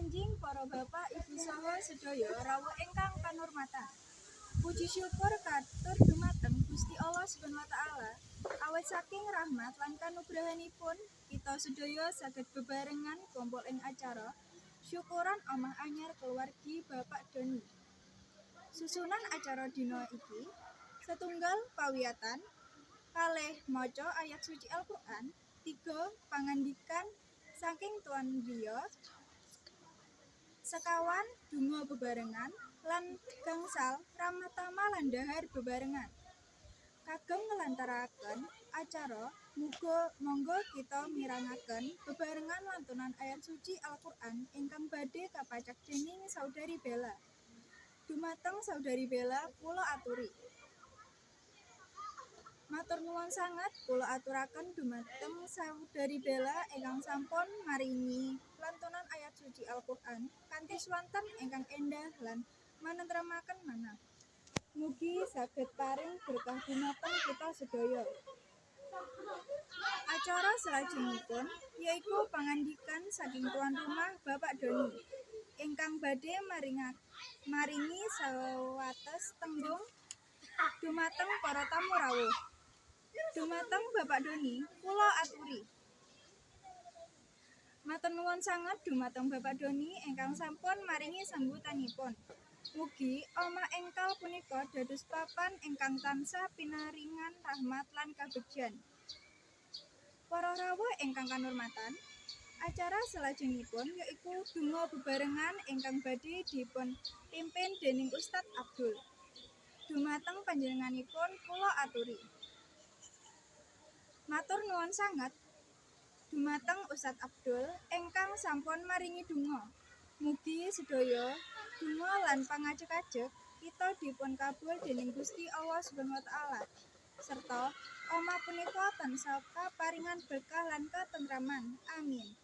Pamanjing para bapak ibu saha sedaya rawuh ingkang kanurmatan. Puji syukur katur dumateng Gusti Allah Subhanahu wa taala. Awit saking rahmat lan kanugrahanipun kita sedaya saged bebarengan kumpul ing acara syukuran omah anyar keluargi Bapak Doni. Susunan acara dina iki setunggal pawiyatan, kalih maca ayat suci Al-Qur'an, 3 pangandikan saking Tuan Griya, sekawan donga bebarengan lan gangsal ramatama lan dhahar bebarengan. Kagem ngelantaraken acara monggo kita mirangaken bebarengan lantunan ayat suci Al-Qur'an ingkang badhe kapacak dening Saudari Bella. Dumateng Saudari Bella kula aturi. Matur nuwun sanget kula aturaken dumateng Saudari Bella ingkang sampun maringi lantunan ayat suci Al-Qur'an kanthi swanten ingkang endah lan manentremaken manah. Mugi saged paring berkah dumateng kita sedaya. Acara salajengipun yaiku pangandikan saking tuan rumah Bapak Doni ingkang badhe maringi sawates tembung dumateng para tamu rawuh. Dumateng Bapak Doni kula aturi. Matur nuwun sanget dumateng Bapak Doni ingkang sampun maringi sambutanipun. Mugi omah engkal punika dados papan ingkang tansah pinaringan rahmat lan kabegjan. Para rawuh ingkang kanurmatan, acara salajengipun yaiku donga bebarengan ingkang badhe dipun pimpin dening Ustadz Abdul. Dumateng panjenenganipun kula aturi. Matur nuwun sanget dumateng Ustadz Abdul ingkang sampun maringi donga. Mugi sedaya donga lan pangajek-ajek kita dipun kabul dening Gusti Allah Subhanahu wa taala. Serta omah punika tansah kaparingan berkah lan katentraman. Amin.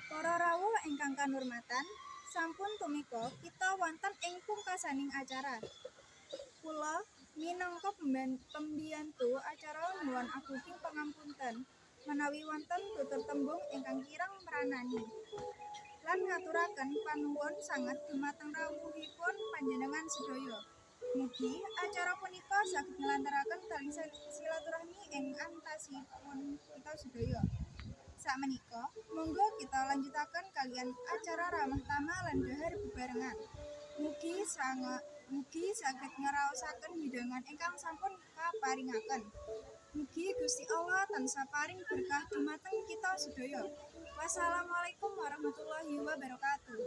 Para rawuh ingkang kanurmatan, sampun tumeka kita wonten ing pungkasaning acara. Kula minangka pembiyantu acara nuwun agunging pangapunten menawi wonten tutur tembung ingkang kirang mranani. Lan ngaturaken panuwun sanget dumateng rawuhipun panjenengan sedaya. Mugi acara punika saged nglantaraken tali silaturahmi ing antasipun kita sedaya. Sakmenika, monggo kita lanjutaken kalian acara ramah tamah lan dhahar bebarengan. Mugi saged ngraosaken hidangan ingkang sampun kaparingaken. Mugi Gusti Allah tansah paring berkah dumateng kita sedaya. Wassalamualaikum warahmatullahi wabarakatuh.